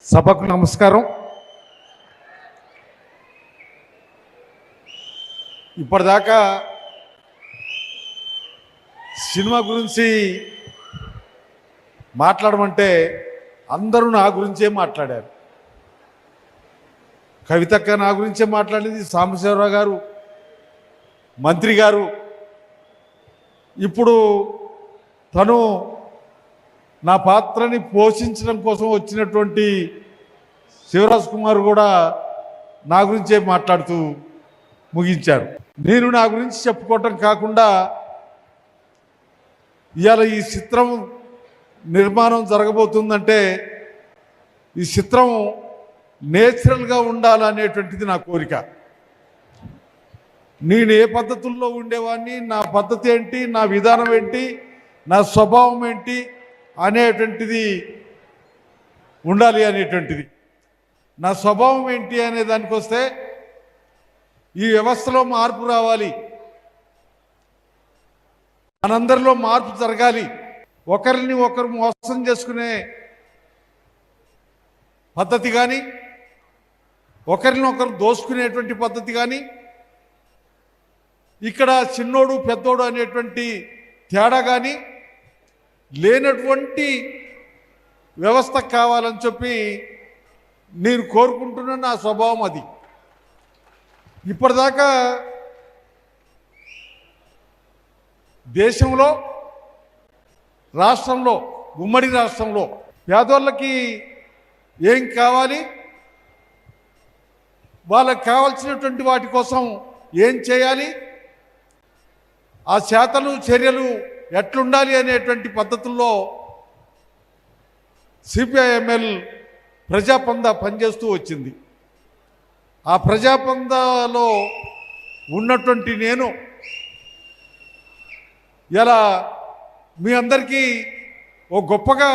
సభకు నమస్కారం. ఇప్పటిదాకా సినిమా గురించి మాట్లాడమంటే అందరూ నా గురించే మాట్లాడారు. కవితక్క నా గురించే మాట్లాడింది, సాంబశివరావు గారు, మంత్రి గారు. ఇప్పుడు తను నా పాత్రని పోషించడం కోసం వచ్చినటువంటి శివరాజ్ కుమార్ కూడా నా గురించే మాట్లాడుతూ ముగించారు. నేను నా గురించి చెప్పుకోవటం కాకుండా ఇవాళ ఈ చిత్రం నిర్మాణం జరగబోతుందంటే ఈ చిత్రం నేచురల్గా ఉండాలనేటువంటిది నా కోరిక. నేను ఏ పద్ధతుల్లో ఉండేవాడిని, నా పద్ధతి ఏంటి, నా విధానం ఏంటి, నా స్వభావం ఏంటి అనేటువంటిది ఉండాలి అనేటువంటిది. నా స్వభావం ఏంటి అనే దానికి వస్తే ఈ వ్యవస్థలో మార్పు రావాలి, మనందరిలో మార్పు జరగాలి. ఒకరిని ఒకరు మోసం చేసుకునే పద్ధతి కానీ, ఒకరిని ఒకరు దోసుకునేటువంటి పద్ధతి కానీ, ఇక్కడ చిన్నోడు పెద్దోడు అనేటువంటి తేడా కానీ లేనటువంటి వ్యవస్థ కావాలని చెప్పి నేను కోరుకుంటున్న నా స్వభావం అది. ఇప్పటిదాకా దేశంలో, రాష్ట్రంలో, ఉమ్మడి రాష్ట్రంలో పేదోళ్ళకి ఏం కావాలి, వాళ్ళకి కావాల్సినటువంటి వాటి కోసం ఏం చేయాలి, ఆ చేతలు చర్యలు ఎట్లుండాలి అనేటువంటి పద్ధతుల్లో సిపిఐఎంఎల్ ప్రజాపంద పనిచేస్తూ వచ్చింది. ఆ ప్రజాపందలో ఉన్నటువంటి నేను ఇలా మీ అందరికీ ఓ గొప్పగా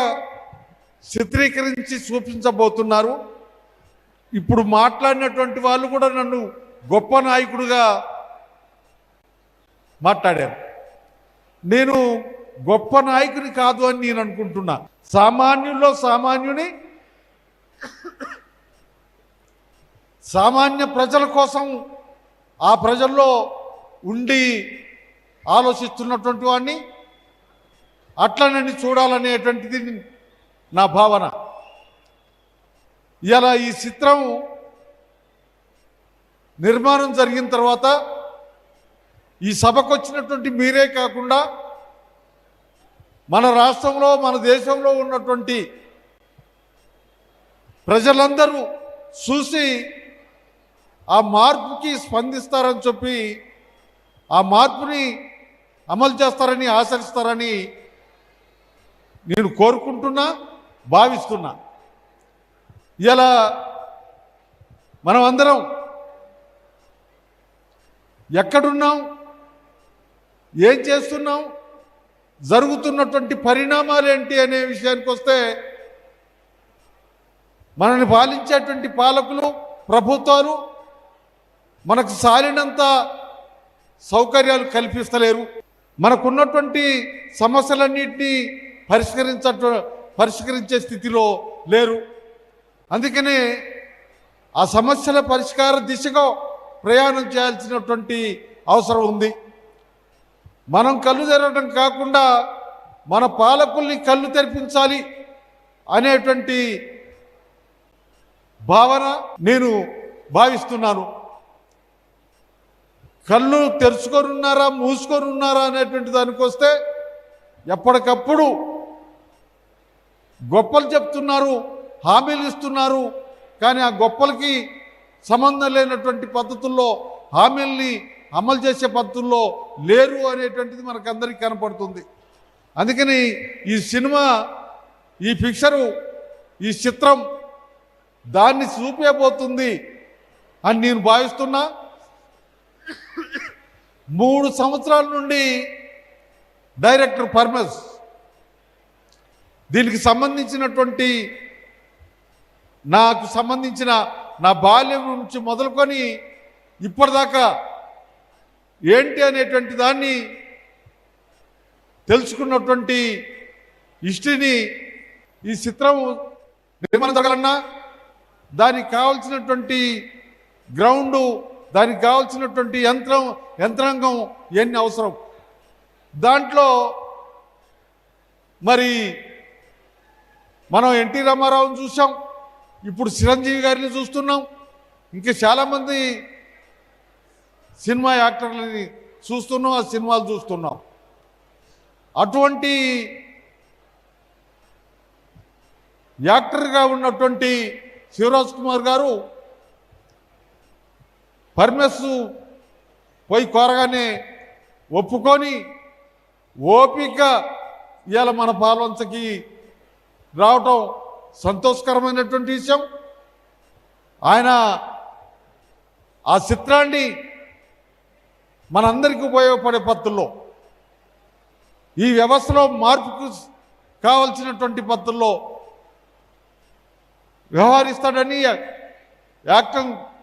చిత్రీకరించి చూపించబోతున్నారు. ఇప్పుడు మాట్లాడినటువంటి వాళ్ళు కూడా నన్ను గొప్ప నాయకుడిగా మాట్లాడారు. నేను గొప్ప నాయకుని కాదు అని నేను అనుకుంటున్నా. సామాన్యుల్లో సామాన్యుని, సామాన్య ప్రజల కోసం ఆ ప్రజల్లో ఉండి ఆలోచిస్తున్నటువంటి వాడిని, అట్లా నన్ను చూడాలనేటువంటిది నా భావన. ఇలా ఈ చిత్రం నిర్మాణం జరిగిన తర్వాత ఈ సభకు వచ్చినటువంటి మీరే కాకుండా మన రాష్ట్రంలో, మన దేశంలో ఉన్నటువంటి ప్రజలందరూ చూసి ఆ మార్పుకి స్పందిస్తారని చెప్పి, ఆ మార్పుని అమలు చేస్తారని ఆశిస్తారని నేను కోరుకుంటున్నా, భావిస్తున్నా. ఇలా మనం అందరం ఎక్కడున్నాం, ఏం చేస్తున్నాం, జరుగుతున్నటువంటి పరిణామాలు ఏంటి అనే విషయానికి వస్తే మనల్ని పాలించేటువంటి పాలకులు, ప్రభుత్వాలు మనకు సాలినంత సౌకర్యాలు కల్పిస్తలేరు. మనకున్నటువంటి సమస్యలన్నింటినీ పరిష్కరించే స్థితిలో లేరు. అందుకనే ఆ సమస్యల పరిష్కార దిశగా ప్రయాణం చేయాల్సినటువంటి అవసరం ఉంది. మనం కళ్ళు తెరవడం కాకుండా మన పాలకుల్ని కళ్ళు తెరిపించాలి అనేటువంటి భావన నేను భావిస్తున్నాను. కళ్ళు తెరుచుకొని ఉన్నారా, మూసుకొని ఉన్నారా అనేటువంటి దానికి వస్తే ఎప్పటికప్పుడు గొప్పలు చెప్తున్నారు, హామీలు ఇస్తున్నారు. కానీ ఆ గొప్పలకి సంబంధం లేనటువంటి పద్ధతుల్లో, హామీల్ని అమలు చేసే పద్ధతుల్లో లేరు అనేటువంటిది మనకందరికీ కనపడుతుంది. అందుకని ఈ సినిమా, ఈ పిక్చరు, ఈ చిత్రం దాన్ని చూపేబోతుంది అని నేను భావిస్తున్నా. 3 సంవత్సరాల నుండి డైరెక్టర్ పర్మస్ దీనికి సంబంధించినటువంటి, నాకు సంబంధించిన నా బాల్యం నుంచి మొదలుకొని ఇప్పటిదాకా ఏంటి అనేటువంటి దాన్ని తెలుసుకున్నటువంటి హిస్టరీని ఈ చిత్రం నిర్మాణం జరగాలన్నా దానికి కావాల్సినటువంటి గ్రౌండు, దానికి కావాల్సినటువంటి యంత్రాంగం ఎన్ని అవసరం. దాంట్లో మరి మనం ఎన్టీ రామారావుని చూసాం, ఇప్పుడు చిరంజీవి గారిని చూస్తున్నాం, ఇంకా చాలామంది సినిమా యాక్టర్లని చూస్తున్నాం, ఆ సినిమాలు చూస్తున్నాం. అటువంటి యాక్టర్గా ఉన్నటువంటి శివరాజ్ కుమార్ గారు పర్మిస్ పోయి కోరగానే ఒప్పుకొని ఓపిక ఇవాళ మన పాల్వంచకి రావటం సంతోషకరమైనటువంటి విషయం. ఆయన ఆ చిత్రాన్ని మనందరికీ ఉపయోగపడే పద్ధతుల్లో, ఈ వ్యవస్థలో మార్పుకు కావలసినటువంటి పద్ధతుల్లో వ్యవహరిస్తాడని,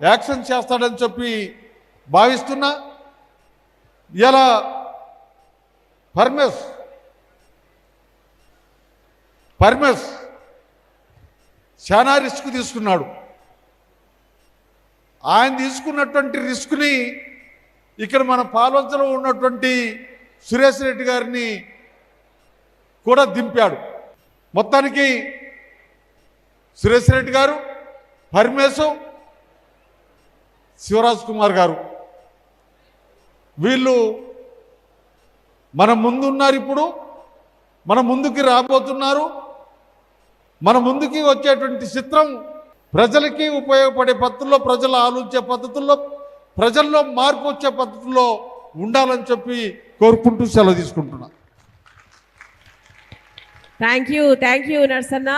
యాక్షన్ చేస్తాడని చెప్పి భావిస్తున్నా. ఇలా పర్మిస్ చాలా రిస్క్ తీసుకున్నాడు. ఆయన తీసుకున్నటువంటి రిస్క్ని ఇక్కడ మన పాల్వంచలో ఉన్నటువంటి సురేష్ రెడ్డి గారిని కూడా దింపాడు. మొత్తానికి సురేష్ రెడ్డి గారు, పరమేశు, శివరాజ్ కుమార్ గారు వీళ్ళు మన ముందున్నారు, ఇప్పుడు మన ముందుకి రాబోతున్నారు. మన ముందుకి వచ్చేటువంటి చిత్రం ప్రజలకి ఉపయోగపడే పద్ధతుల్లో, ప్రజలు ఆలోచించే పద్ధతుల్లో, ప్రజల్లో మార్పు వచ్చే పద్ధతుల్లో ఉండాలని చెప్పి కోరుకుంటూ సెలవు తీసుకుంటున్నా. Thank you Narasanna.